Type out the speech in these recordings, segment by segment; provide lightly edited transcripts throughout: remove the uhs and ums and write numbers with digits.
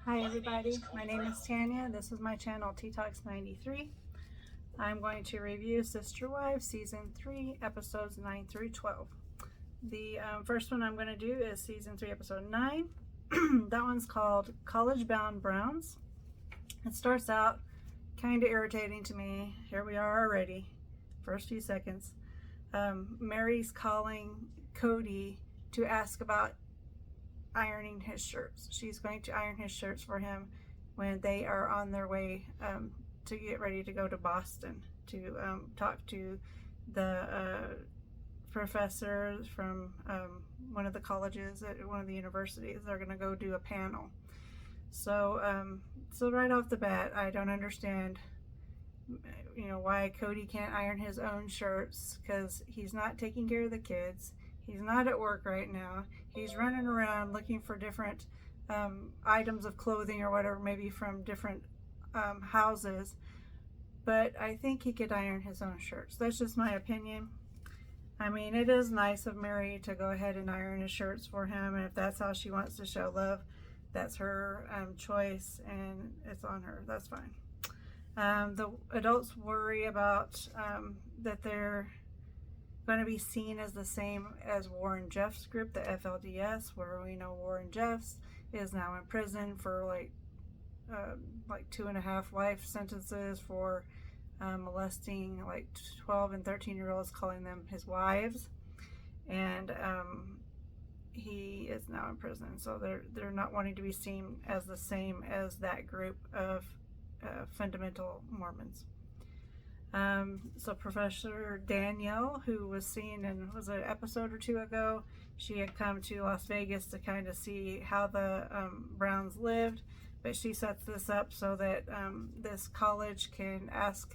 Hi everybody, my name is Tanya. This is my channel Tea Talks 93. I'm going to review Sister Wives Season 3, Episodes 9 through 12. The first one I'm going to do is Season 3, Episode 9. That one's called College Bound Browns. It starts out kind of irritating to me. Here we are already, first few seconds. Mary's calling Cody to ask about ironing his shirts. She's going to iron his shirts for him when they are on their way to get ready to go to Boston to talk to the professors from one of the colleges at one of the universities. They're going to go do a panel. So right off the bat, I don't understand why Cody can't iron his own shirts, because he's not taking care of the kids. He's not at work right now. He's running around looking for different items of clothing or whatever, maybe from different houses. But I think he could iron his own shirts. That's just my opinion. I mean, it is nice of Mary to go ahead and iron his shirts for him. And if that's how she wants to show love, that's her choice and it's on her. That's fine. The adults worry about that they're going to be seen as the same as Warren Jeffs' group, the FLDS, where we know Warren Jeffs is now in prison for like 2.5 life sentences for molesting like 12 and 13-year-olds, calling them his wives, and he is now in prison. So they're not wanting to be seen as the same as that group of fundamental Mormons. So Professor Danielle, who was seen in, was it an episode or two ago, she had come to Las Vegas to kind of see how the Browns lived, but she sets this up so that this college can ask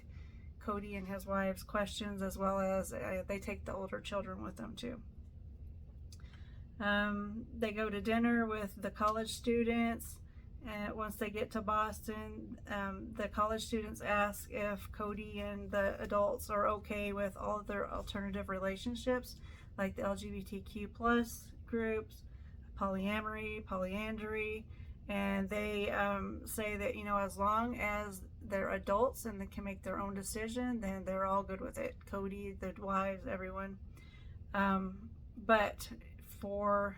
Cody and his wives questions, as well as they take the older children with them too. They go to dinner with the college students. And once they get to Boston, the college students ask if Cody and the adults are okay with all of their alternative relationships, like the LGBTQ plus groups, polyamory, polyandry, and they say that, as long as they're adults and they can make their own decision, then they're all good with it. Cody, the wives, everyone. But for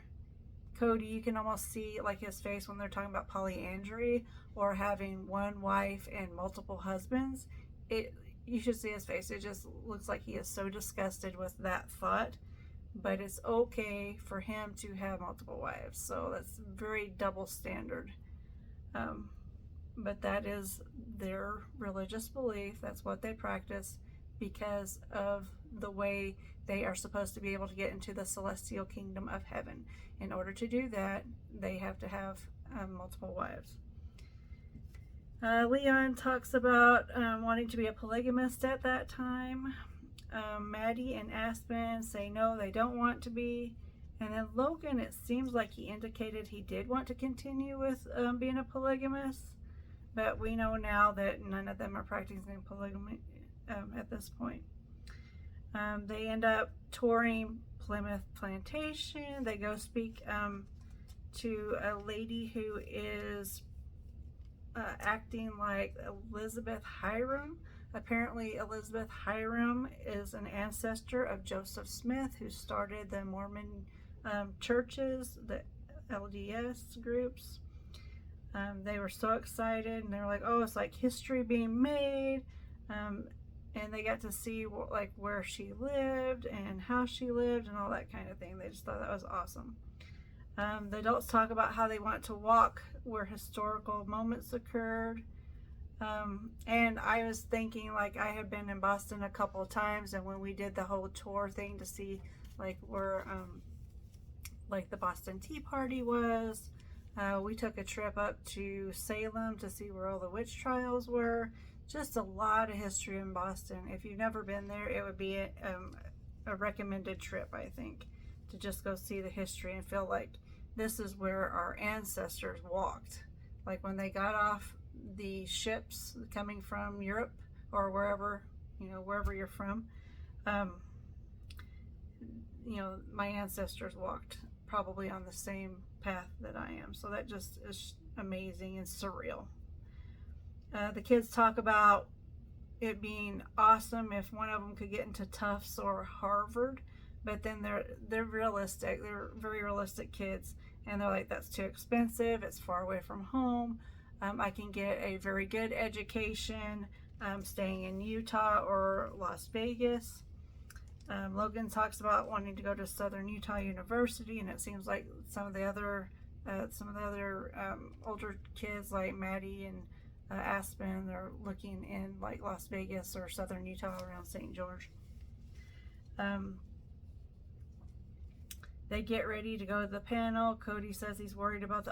Cody, you can almost see like his face when they're talking about polyandry or having one wife and multiple husbands. You should see his face. It just looks like he is so disgusted with that thought. But it's okay for him to have multiple wives. So that's very double standard. But that is their religious belief. That's what they practice because of the way they are supposed to be able to get into the celestial kingdom of heaven. In order to do that, they have to have multiple wives. Leon talks about wanting to be a polygamist at that time. Maddie and Aspen say no, they don't want to be. And then Logan, it seems like he indicated he did want to continue with being a polygamist. But we know now that none of them are practicing polygamy at this point. They end up touring Plymouth Plantation. They go speak to a lady who is acting like Elizabeth Hiram. Apparently Elizabeth Hiram is an ancestor of Joseph Smith, who started the Mormon churches, the LDS groups. They were so excited, and they were like, oh, it's like history being made. And they got to see where she lived and how she lived and all that kind of thing. They just thought that was awesome. The adults talk about how they want to walk where historical moments occurred. And I was thinking, like, I had been in Boston a couple of times, and when we did the whole tour thing to see like where like the Boston Tea Party was, we took a trip up to Salem to see where all the witch trials were. Just a lot of history in Boston. If you've never been there, it would be a recommended trip, I think, to just go see the history and feel like this is where our ancestors walked. Like when they got off the ships coming from Europe or wherever, wherever you're from, my ancestors walked probably on the same path that I am. So that just is amazing and surreal. The kids talk about it being awesome if one of them could get into Tufts or Harvard, but then they're realistic. They're very realistic kids, and they're like, that's too expensive. It's far away from home. I can get a very good education staying in Utah or Las Vegas. Logan talks about wanting to go to Southern Utah University, and it seems like some of the other older kids like Maddie and Aspen are looking in like Las Vegas or Southern Utah around St. George. They get ready to go to the panel. Cody says he's worried about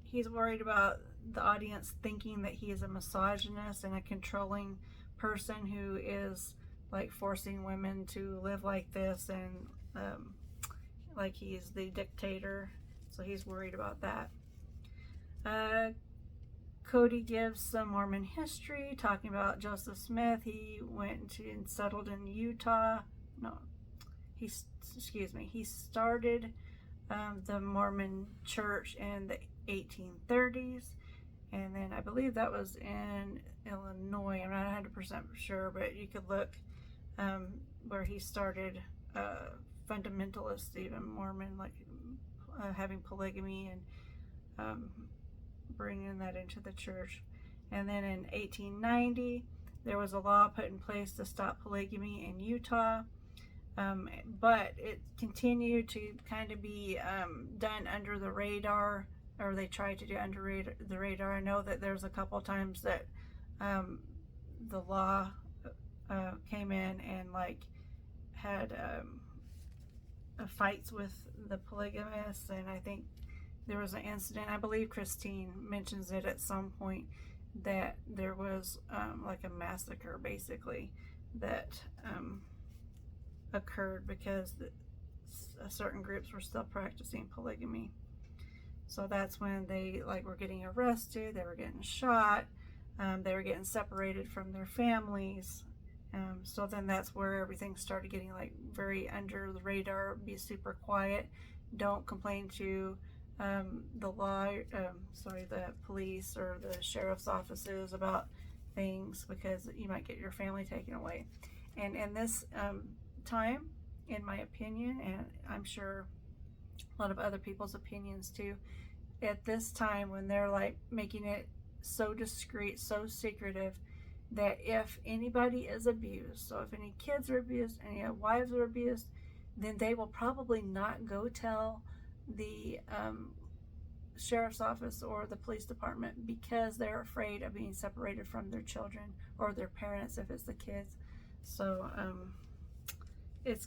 he's worried about the audience thinking that he is a misogynist and a controlling person who is like forcing women to live like this, and like he's the dictator. So he's worried about that. Cody gives some Mormon history, talking about Joseph Smith. He went and settled in Utah. He started the Mormon church in the 1830s, and then I believe that was in Illinois. I'm not 100% sure, but you could look where he started fundamentalist, even Mormon, like having polygamy and bringing that into the church. And then in 1890, there was a law put in place to stop polygamy in Utah, but it continued to kind of be done under the radar, or they tried to do under the radar. I know that there's a couple times that the law came in and like had fights with the polygamists, and I think there was an incident, I believe Christine mentions it at some point, that there was like a massacre basically that occurred because certain groups were still practicing polygamy. So that's when they like were getting arrested, they were getting shot, they were getting separated from their families. So then that's where everything started getting like very under the radar, be super quiet, don't complain to the police or the sheriff's offices about things, because you might get your family taken away. And in this time, in my opinion, and I'm sure a lot of other people's opinions too, at this time when they're like making it so discreet, so secretive, that if anybody is abused, so if any kids are abused, any wives are abused, then they will probably not go tell the sheriff's office or the police department, because they're afraid of being separated from their children or their parents if it's the kids. So it was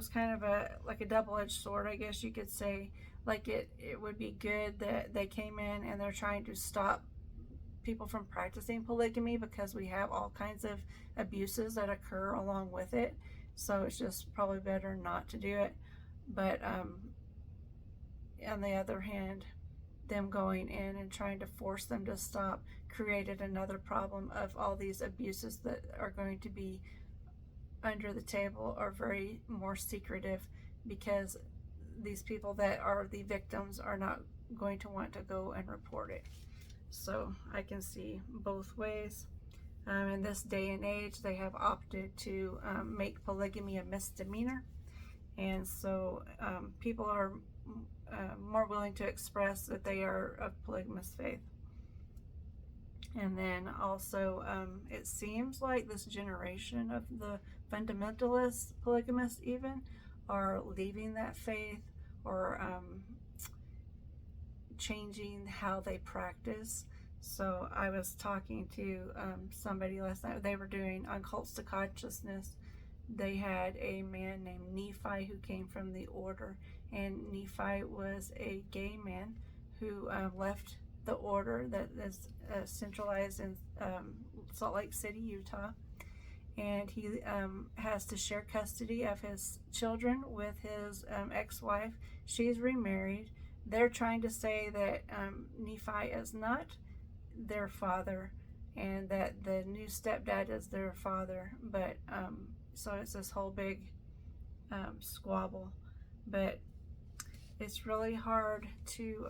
kind of like a double-edged sword, I guess you could say. Like it would be good that they came in and they're trying to stop people from practicing polygamy, because we have all kinds of abuses that occur along with it. So it's just probably better not to do it. But on the other hand, them going in and trying to force them to stop created another problem of all these abuses that are going to be under the table or very more secretive, because these people that are the victims are not going to want to go and report it. So I can see both ways. In this day and age, they have opted to make polygamy a misdemeanor, and so people are more willing to express that they are of polygamous faith. And then also it seems like this generation of the fundamentalist polygamists even are leaving that faith, or changing how they practice. So I was talking to somebody last night. They were doing on Cults to Consciousness. They had a man named Nephi who came from the order, and Nephi was a gay man who left the order that is centralized in Salt Lake City, Utah, and he has to share custody of his children with his ex-wife. She's remarried. They're trying to say that Nephi is not their father, and that the new stepdad is their father, but so it's this whole big squabble. But it's really hard to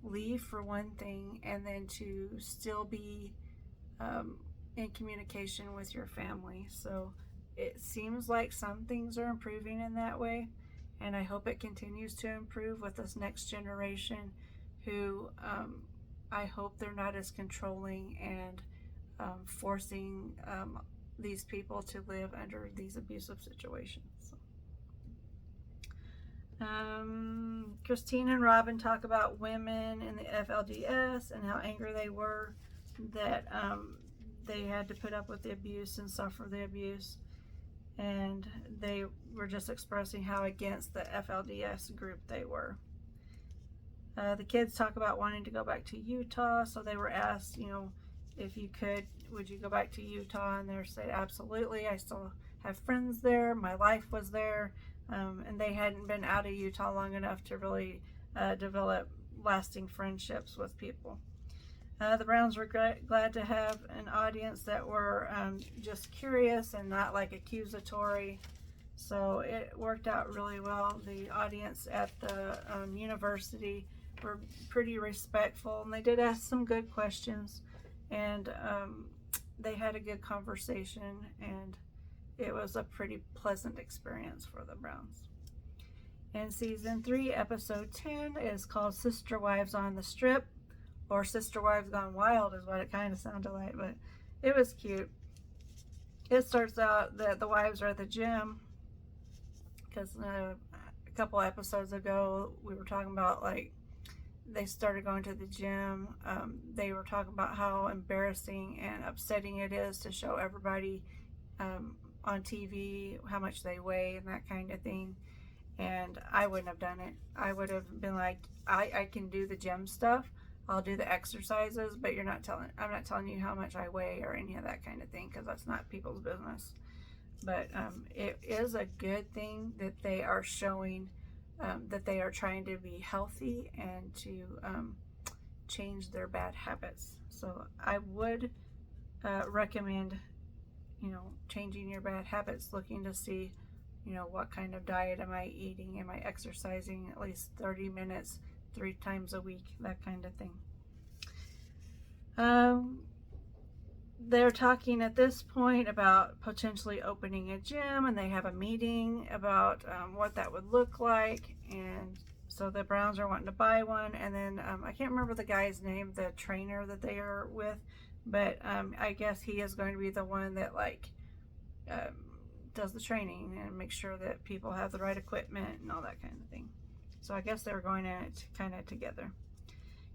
leave for one thing, and then to still be in communication with your family. So it seems like some things are improving in that way, and I hope it continues to improve with this next generation who I hope they're not as controlling and forcing these people to live under these abusive situations. Christine and Robin talk about women in the FLDS and how angry they were that they had to put up with the abuse and suffer the abuse. And they were just expressing how against the FLDS group they were. The kids talk about wanting to go back to Utah, so they were asked, if you could, would you go back to Utah? And they said, absolutely. I still have friends there. My life was there. And they hadn't been out of Utah long enough to really develop lasting friendships with people. The Browns were glad to have an audience that were just curious and not like accusatory. So it worked out really well. The audience at the university were pretty respectful, and they did ask some good questions, and they had a good conversation, and it was a pretty pleasant experience for the Browns. And season 3, episode 10 is called Sister Wives on the Strip, or Sister Wives Gone Wild is what it kind of sounded like, but it was cute. It starts out that the wives are at the gym, because a couple episodes ago we were talking about like they started going to the gym. They were talking about how embarrassing and upsetting it is to show everybody on TV how much they weigh and that kind of thing. And I wouldn't have done it. I would have been like, I can do the gym stuff. I'll do the exercises, but I'm not telling you how much I weigh or any of that kind of thing, because that's not people's business. But it is a good thing that they are showing that they are trying to be healthy and to change their bad habits. So I would recommend, changing your bad habits, looking to see, what kind of diet am I eating? Am I exercising at least 30 minutes, 3 times a week, that kind of thing. They're talking at this point about potentially opening a gym, and they have a meeting about what that would look like. And so the Browns are wanting to buy one. And then I can't remember the guy's name, the trainer that they are with, but I guess he is going to be the one that does the training and make sure that people have the right equipment and all that kind of thing. So I guess they're going in it kind of together.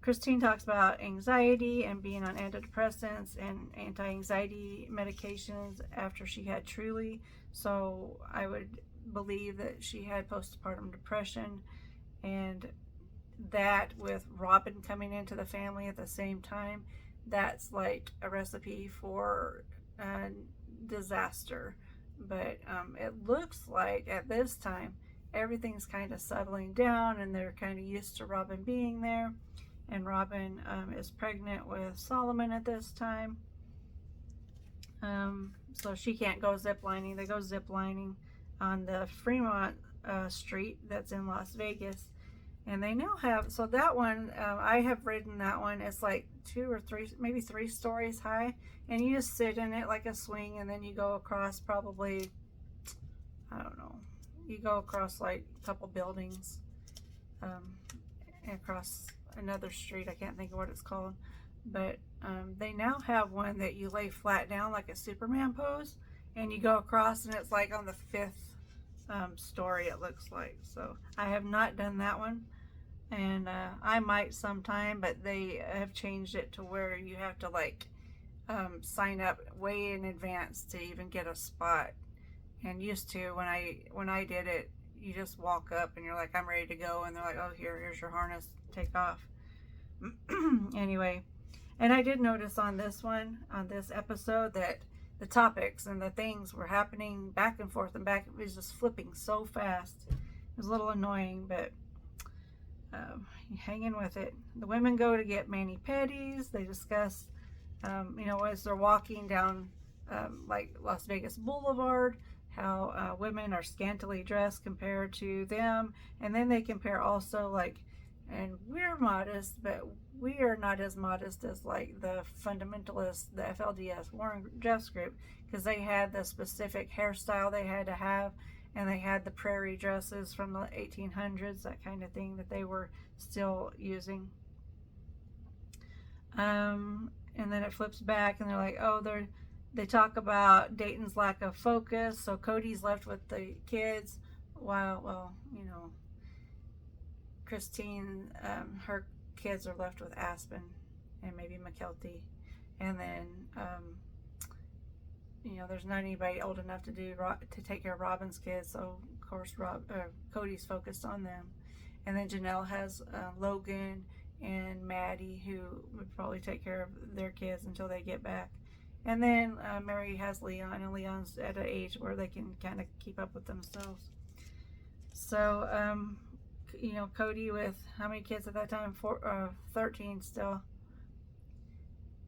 Christine talks about anxiety and being on antidepressants and anti-anxiety medications after she had Truly. So I would believe that she had postpartum depression, and that with Robin coming into the family at the same time, that's like a recipe for disaster. But it looks like at this time everything's kind of settling down, and they're kind of used to Robin being there. And Robin is pregnant with Solomon at this time. So she can't go ziplining. They go ziplining on the Fremont Street that's in Las Vegas. And they now have, so that one, I have ridden that one. It's like 2 or 3, maybe 3 stories high. And you just sit in it like a swing, and then you go across probably, I don't know, you go across like a couple buildings, across another street. I can't think of what it's called, but they now have one that you lay flat down like a Superman pose, and you go across, and it's like on the 5th story, it looks like. So I have not done that one, and I might sometime, but they have changed it to where you have to sign up way in advance to even get a spot. And used to, when I did it, you just walk up and you're like, I'm ready to go, and they're like, oh, here's your harness, take off. Anyway, and I did notice on this episode, that the topics and the things were happening back and forth and back. It was just flipping so fast. It was a little annoying, but hanging with it. The women go to get mani-pedis. They discuss, as they're walking down like Las Vegas Boulevard, how women are scantily dressed compared to them. And then they compare also, like, and we're modest, but we are not as modest as like the fundamentalists, the FLDS, Warren Jeffs group, because they had the specific hairstyle they had to have, and they had the prairie dresses from the 1800s, that kind of thing that they were still using. And then it flips back, and they're like, oh, they talk about Dayton's lack of focus, so Cody's left with the kids, while, well, you know, Christine, her kids are left with Aspen and maybe McKelty. And then, you know, there's not anybody old enough to take care of Robin's kids, so of course Cody's focused on them. And then Janelle has Logan and Maddie, who would probably take care of their kids until they get back. And then Mary has Leon, and Leon's at an age where they can kind of keep up with themselves. So, you know, Cody with how many kids at that time? 13 still.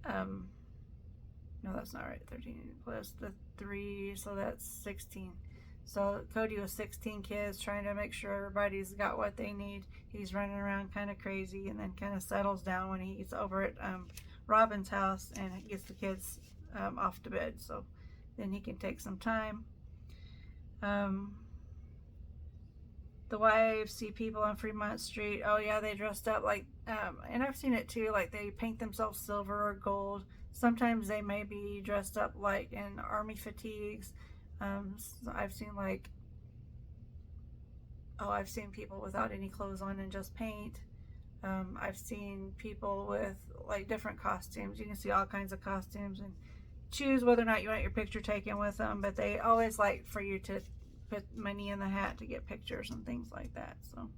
No, that's not right. 13 plus the 3, so that's 16. So Cody with 16 kids, trying to make sure everybody's got what they need. He's running around kind of crazy, and then kind of settles down when he's over at Robin's house and gets the kids off to bed. So then he can take some time. The wives see people on Fremont Street. Oh yeah, they dressed up like, and I've seen it too, like they paint themselves silver or gold. Sometimes they may be dressed up like in army fatigues. So I've seen like, I've seen people without any clothes on and just paint. I've seen people with like different costumes. You can see all kinds of costumes and choose whether or not you want your picture taken with them, but they always like for you to put money in the hat to get pictures and things like that. So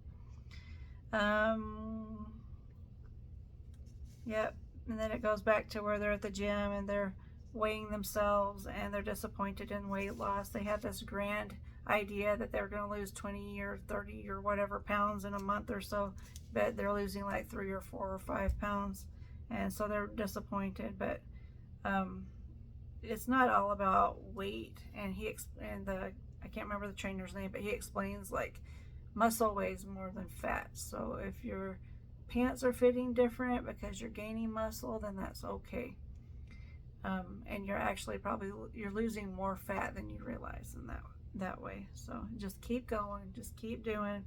yep. And then it goes back to where they're at the gym and they're weighing themselves and they're disappointed in weight loss. They have this grand idea that they're going to lose 20 or 30 or whatever pounds in a month or so, but they're losing like 3 or 4 or 5 pounds, and so they're disappointed. But it's not all about weight. And I can't remember the trainer's name, but he explains like muscle weighs more than fat. So if your pants are fitting different because you're gaining muscle, then that's okay. And you're actually you're losing more fat than you realize in that way. So just keep going, just keep doing,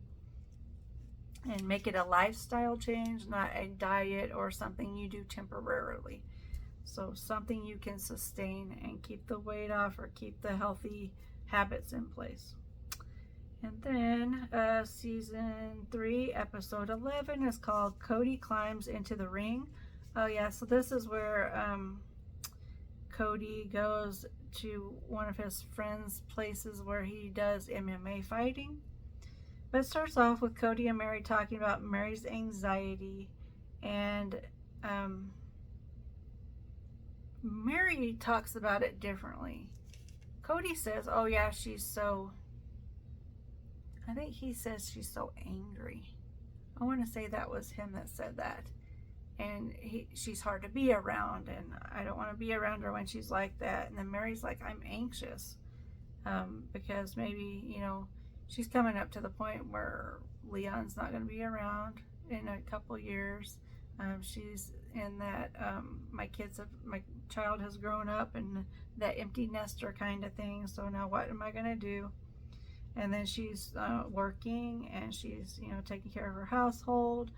and make it a lifestyle change, not a diet or something you do temporarily. So something you can sustain and keep the weight off or keep the healthy habits in place. And then season 3, episode 11 is called Cody Climbs into the Ring. Oh yeah, so this is where Cody goes to one of his friends' places where he does MMA fighting. But it starts off with Cody and Mary talking about Mary's anxiety, and Mary talks about it differently. Cody says, oh yeah, I think he says she's so angry. I want to say that was him that said that. And she's hard to be around, and I don't want to be around her when she's like that. And then Mary's like, I'm anxious because maybe, you know, she's coming up to the point where Leon's not going to be around in a couple years. She's in that my child has grown up, and that empty nester kind of thing. So now what am I going to do? And then she's working, and she's, you know, taking care of her household.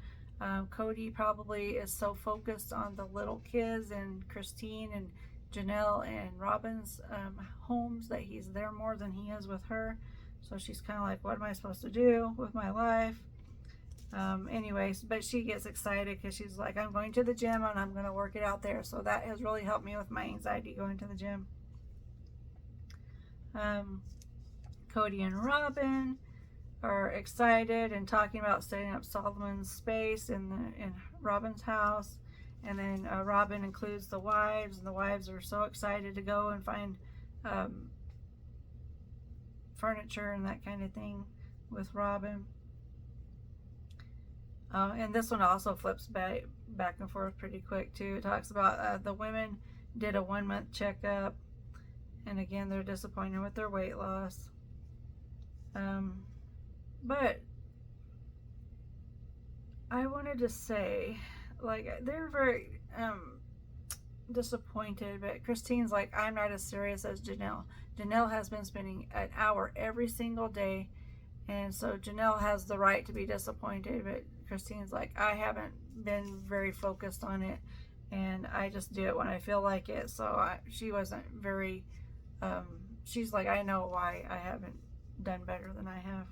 Cody probably is so focused on the little kids and Christine and Janelle and Robin's homes that he's there more than he is with her. So she's kind of like, what am I supposed to do with my life? Anyways, but she gets excited because she's like, I'm going to the gym and I'm going to work it out there. So that has really helped me with my anxiety, going to the gym. Cody and Robin are excited and talking about setting up Solomon's space in Robin's house. And then Robin includes the wives, and the wives are so excited to go and find furniture and that kind of thing with Robin. And this one also flips back and forth pretty quick too. It talks about the women did a 1-month checkup, And again, they're disappointed with their weight loss. But I wanted to say, like, they're very disappointed, but Christine's like, I'm not as serious as Janelle. Janelle has been spending an hour every single day, and so Janelle has the right to be disappointed, but Christine's like, I haven't been very focused on it, and I just do it when I feel like it. So she wasn't very, she's like, I know why I haven't done better than I have.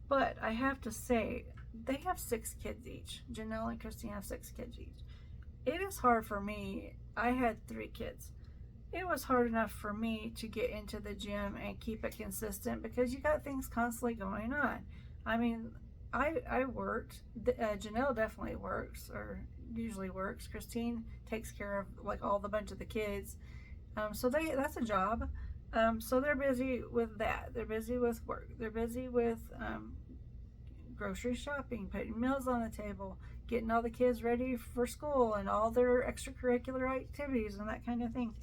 But I have to say, they have 6 kids each. Janelle and Christine have 6 kids each. It is hard for me. I had 3 kids. It was hard enough for me to get into the gym and keep it consistent because you got things constantly going on. I mean, I worked. Janelle definitely works, or usually works. Christine takes care of like all the bunch of the kids. So that's a job. So they're busy with that. They're busy with work. They're busy with grocery shopping, putting meals on the table, getting all the kids ready for school and all their extracurricular activities and that kind of thing.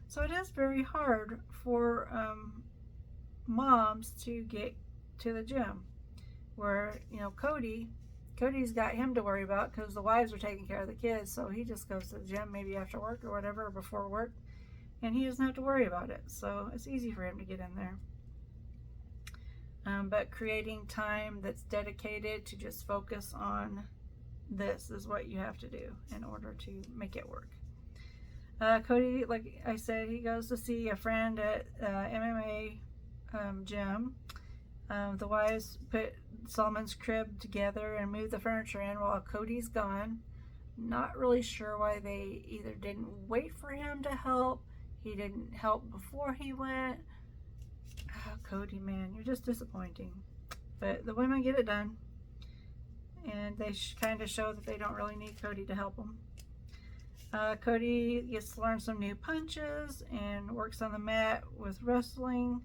So it is very hard for moms to get to the gym. Where, you know, Cody's got him to worry about because the wives are taking care of the kids, so he just goes to the gym maybe after work or whatever, or before work, and he doesn't have to worry about it. So it's easy for him to get in there. But creating time that's dedicated to just focus on this is what you have to do in order to make it work. Cody, like I said, he goes to see a friend at MMA gym. The wives put Solomon's crib together and moved the furniture in while Cody's gone. Not really sure why they either didn't wait for him to help, he didn't help before he went. Oh, Cody, man, you're just disappointing. But the women get it done, and they kind of show that they don't really need Cody to help them. Cody gets to learn some new punches and works on the mat with wrestling,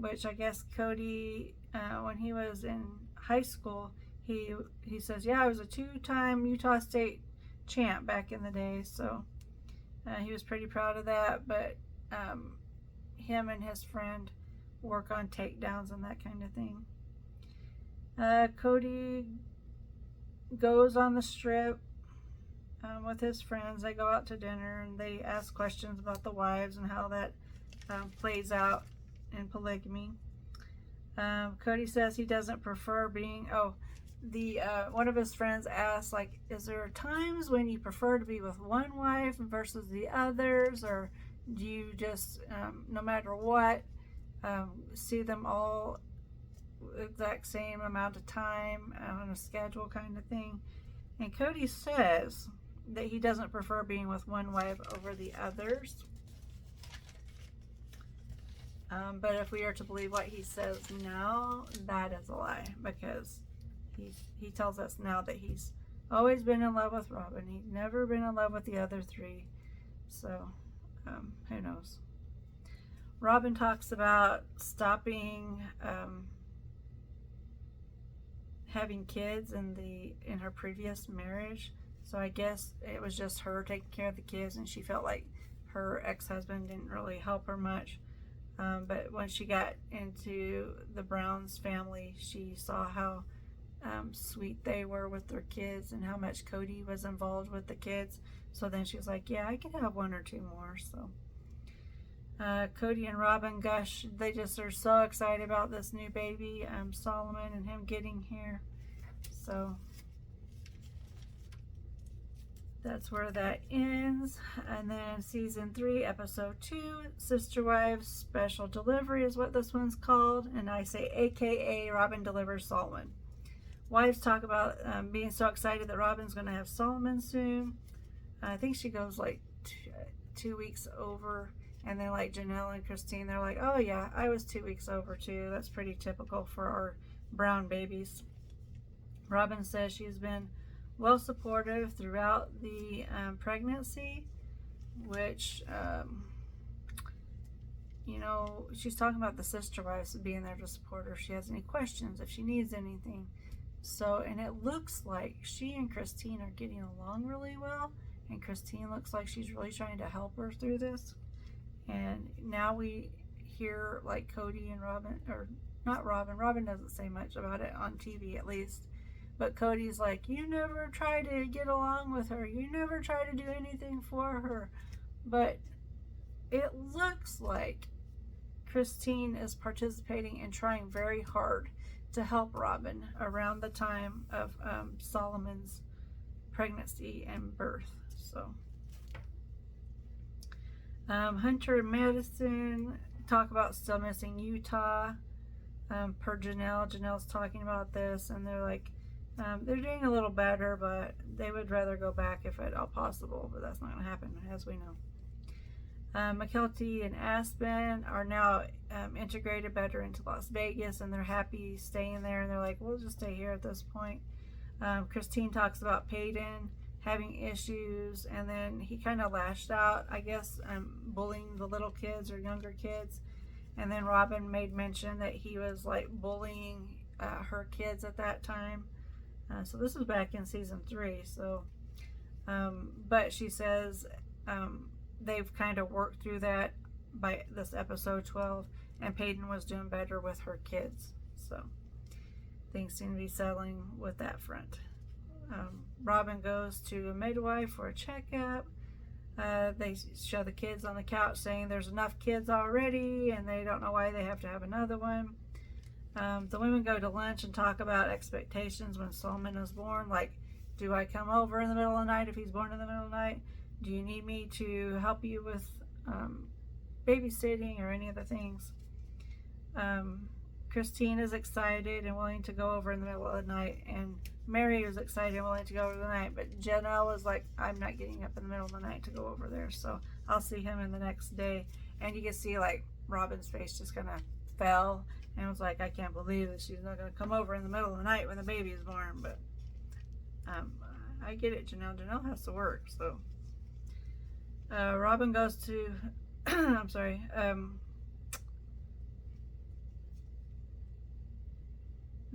which I guess Cody, when he was in high school, he says, yeah, I was a 2-time Utah State champ back in the day, so he was pretty proud of that. But him and his friend work on takedowns and that kind of thing. Cody goes on the strip with his friends. They go out to dinner and they ask questions about the wives and how that plays out in polygamy. Cody says he doesn't prefer being, one of his friends asked, like, is there times when you prefer to be with one wife versus the others, or do you just, no matter what, see them all exact same amount of time on a schedule kind of thing? And Cody says that he doesn't prefer being with one wife over the others. But if we are to believe what he says now, that is a lie, because he tells us now that he's always been in love with Robin. He's never been in love with the other 3. So who knows? Robin talks about stopping having kids in her previous marriage. So I guess it was just her taking care of the kids, and she felt like her ex-husband didn't really help her much. But when she got into the Browns family, she saw how sweet they were with their kids and how much Cody was involved with the kids. So then she was like, yeah, I could have 1 or 2 more. So Cody and Robin, gosh, they just are so excited about this new baby, Solomon, and him getting here. So that's where that ends. And then season 3, episode 2, Sister Wives Special Delivery is what this one's called. And I say AKA Robin delivers Solomon. Wives talk about being so excited that Robin's going to have Solomon soon. I think she goes like 2 weeks over. And then like Janelle and Christine, they're like, oh yeah, I was 2 weeks over too. That's pretty typical for our brown babies. Robin says she's been well supportive throughout the pregnancy, which, you know, she's talking about the sister wives being there to support her if she has any questions, if she needs anything. So, and it looks like she and Christine are getting along really well, and Christine looks like she's really trying to help her through this. And now we hear like Cody and Robin, or not Robin. Robin doesn't say much about it on TV, at least. But Cody's like, you never try to get along with her. You never try to do anything for her. But it looks like Christine is participating and trying very hard to help Robin around the time of Solomon's pregnancy and birth. So Hunter and Madison talk about still missing Utah. Per Janelle, Janelle's talking about this, and they're like, they're doing a little better, but they would rather go back if at all possible, but that's not going to happen, as we know. McKelty and Aspen are now integrated better into Las Vegas, and they're happy staying there, and they're like, we'll just stay here at this point. Christine talks about Peyton having issues, and then he kind of lashed out, I guess, bullying the little kids or younger kids. And then Robin made mention that he was like bullying her kids at that time. So this is back in season 3. So, but she says they've kind of worked through that by this episode 12, and Peyton was doing better with her kids. So things seem to be settling with that front. Robin goes to a midwife for a checkup. They show the kids on the couch saying there's enough kids already, and they don't know why they have to have another one. The women go to lunch and talk about expectations when Solomon is born. Like, do I come over in the middle of the night if he's born in the middle of the night? Do you need me to help you with babysitting or any other things? Christine is excited and willing to go over in the middle of the night, and Mary was excited and willing to go over the night, but Janelle was like, I'm not getting up in the middle of the night to go over there, so I'll see him in the next day. And you can see like Robin's face just kind of fell, and was like, I can't believe that she's not going to come over in the middle of the night when the baby is born. But I get it, Janelle. Janelle has to work, so Robin goes to I'm sorry,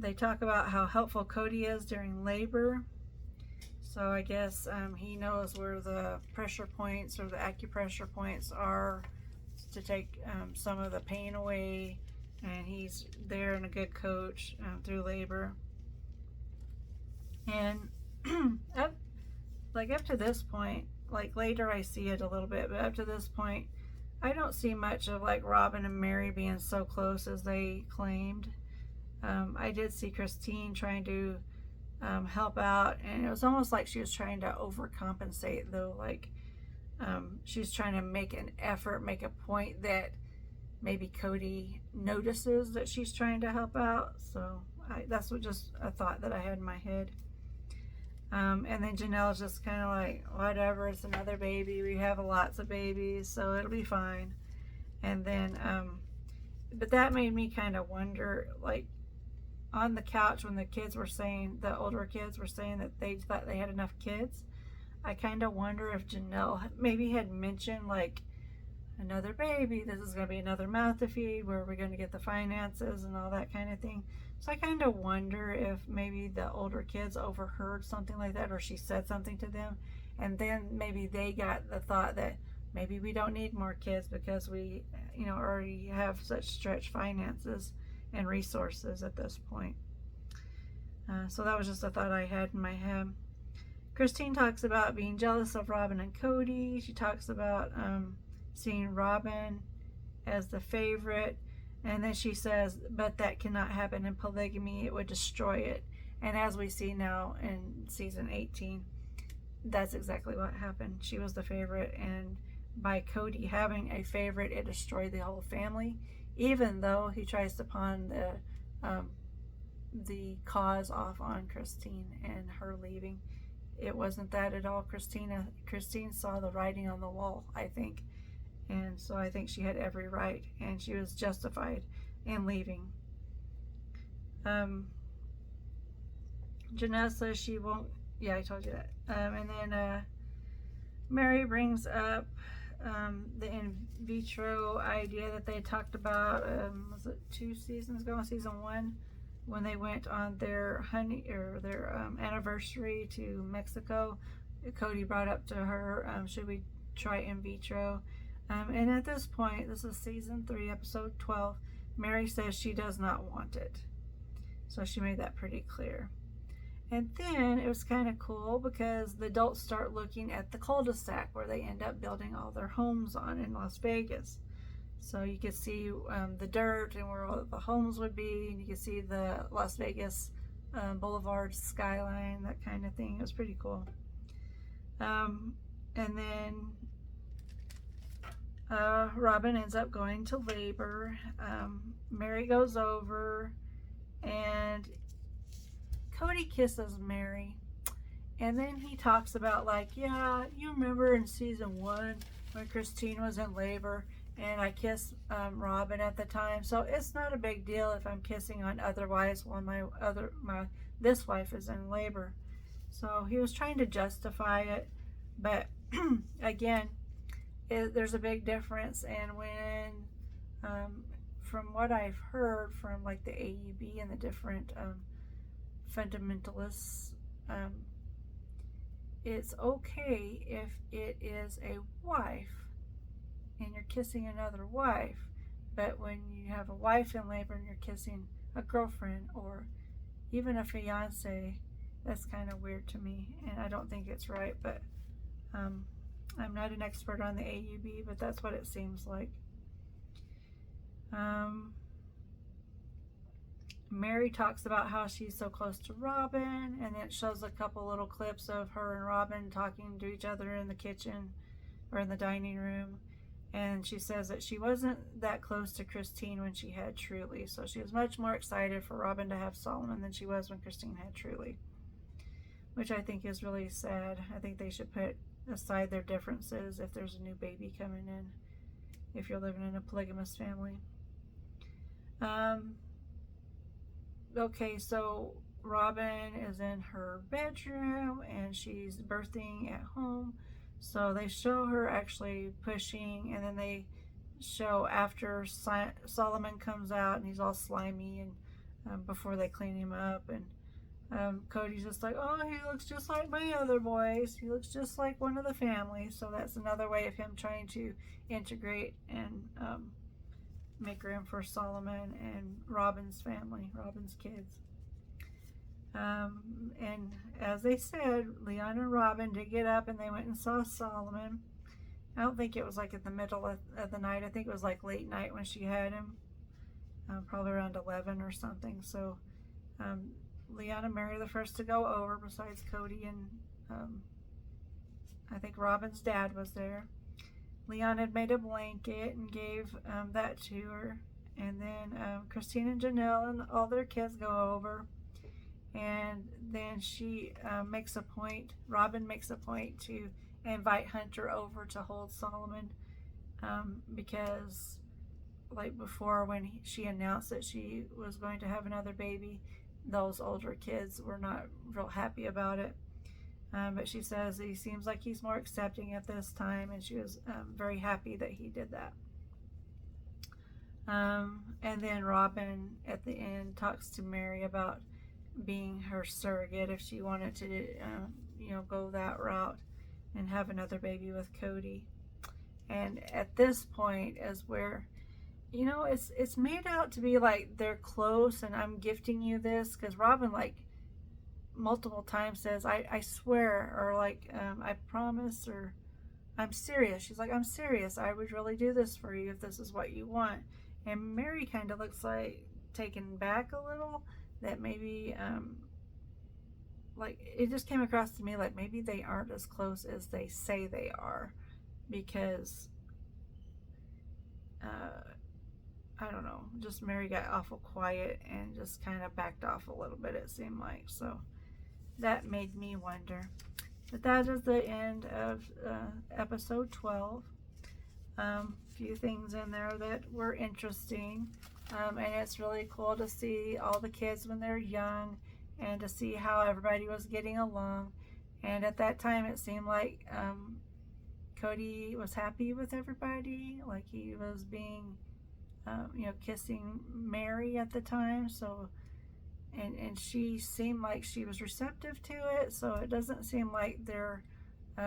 they talk about how helpful Cody is during labor. So I guess he knows where the pressure points or the acupressure points are to take some of the pain away, and he's there and a good coach through labor. And up to this point, like later I see it a little bit, but up to this point I don't see much of like Robin and Mary being so close as they claimed. I did see Christine trying to help out, and it was almost like she was trying to overcompensate, though. Like she's trying to make an effort, make a point that maybe Cody notices that she's trying to help out. So that's just a thought that I had in my head. And then Janelle's just kind of like, whatever, it's another baby. We have lots of babies, so it'll be fine. And then, but that made me kind of wonder, like, on the couch when the kids were saying, the older kids were saying that they thought they had enough kids, I kind of wonder if Janelle maybe had mentioned like another baby, this is going to be another mouth to feed, where we're going to get the finances and all that kind of thing. So I kind of wonder if maybe the older kids overheard something like that, or she said something to them, and then maybe they got the thought that maybe we don't need more kids because we, already have such stretched finances and resources at this point. So that was just a thought I had in my head. Christine talks about being jealous of Robin and Cody. She talks about seeing Robin as the favorite, and then she says, but that cannot happen in polygamy, it would destroy it. And as we see now in season 18, that's exactly what happened. She was the favorite, and by Cody having a favorite, it destroyed the whole family, even though he tries to pawn the cause off on Christine and her leaving. It wasn't that at all. Christine saw the writing on the wall, I think, and so I think she had every right, and she was justified in leaving. Janelle says she won't, yeah, I told you that. And then Mary brings up the in vitro idea that they talked about, was it 2 seasons ago, season 1, when they went on their anniversary to Mexico. Cody brought up to her, should we try in vitro? And at this point, this is season 3, episode 12, Mary says she does not want it. So she made that pretty clear. And then it was kind of cool because the adults start looking at the cul-de-sac where they end up building all their homes on in Las Vegas. So you could see the dirt and where all the homes would be, and you could see the Las Vegas Boulevard skyline, that kind of thing. It was pretty cool. And then Robin ends up going to labor. Mary goes over, and Cody kisses Mary. And then he talks about, like, yeah, you remember in season 1 when Christine was in labor and I kissed Robin at the time, so it's not a big deal if I'm kissing on other wives while this wife is in labor. So he was trying to justify it, but again, there's a big difference. And when from what I've heard from like the AUB and the different fundamentalists, it's okay if it is a wife and you're kissing another wife, but when you have a wife in labor and you're kissing a girlfriend or even a fiance, that's kind of weird to me, and I don't think it's right. But I'm not an expert on the AUB, but that's what it seems like. Mary talks about how she's so close to Robin, and it shows a couple little clips of her and Robin talking to each other in the kitchen or in the dining room. And she says that she wasn't that close to Christine when she had Truly, so she was much more excited for Robin to have Solomon than she was when Christine had Truly, which I think is really sad. I think they should put aside their differences if there's a new baby coming in, if you're living in a polygamous family. Okay, so Robin is in her bedroom and she's birthing at home. So they show her actually pushing, and then they show after Solomon comes out and he's all slimy, and before they clean him up, and Cody's just like, oh, he looks just like my other boys. He looks just like one of the family. So that's another way of him trying to integrate and make room for Solomon and Robin's family, Robin's kids. And as they said, Leon and Robin did get up and they went and saw Solomon. I don't think it was like in the middle of the night. I think it was like late night when she had him, probably around 11 or something. So Leon and Mary are the first to go over, besides Cody, and I think Robin's dad was there. Leon had made a blanket and gave that to her. And then Christine and Janelle and all their kids go over. And then she makes a point, Robin makes a point to invite Hunter over to hold Solomon, because like before, when she announced that she was going to have another baby, those older kids were not real happy about it. But she says he seems like he's more accepting at this time, and she was very happy that he did that. And then Robin at the end talks to Mary about being her surrogate if she wanted to go that route and have another baby with Cody. And at this point is where it's made out to be like they're close and I'm gifting you this, because Robin like multiple times says I swear, or like I promise, or I'm serious. She's like, I'm serious, I would really do this for you if this is what you want. And Mary kind of looks like taken back a little, that maybe like it just came across to me like maybe they aren't as close as they say they are, because I don't know, just Mary got awful quiet and just kind of backed off a little bit, it seemed like. So that made me wonder. But that is the end of episode 12. Few things in there that were interesting, and it's really cool to see all the kids when they're young and to see how everybody was getting along. And at that time it seemed like Cody was happy with everybody, like he was being kissing Mary at the time, so and she seemed like she was receptive to it, so it doesn't seem like they're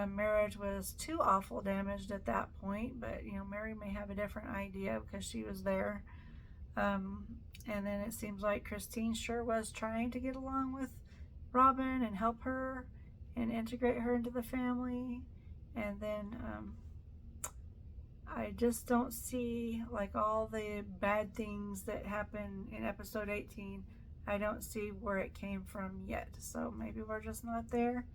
marriage was too awful damaged at that point, but you know, Mary may have a different idea because she was there. Um, and then it seems like Christine sure was trying to get along with Robin and help her and integrate her into the family. And then I just don't see, like, all the bad things that happen in episode 18. I don't see where it came from yet. So maybe we're just not there.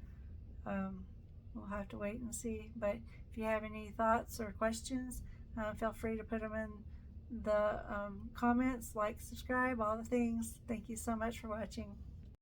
We'll have to wait and see. But if you have any thoughts or questions, feel free to put them in the comments, like, subscribe, all the things. Thank you so much for watching.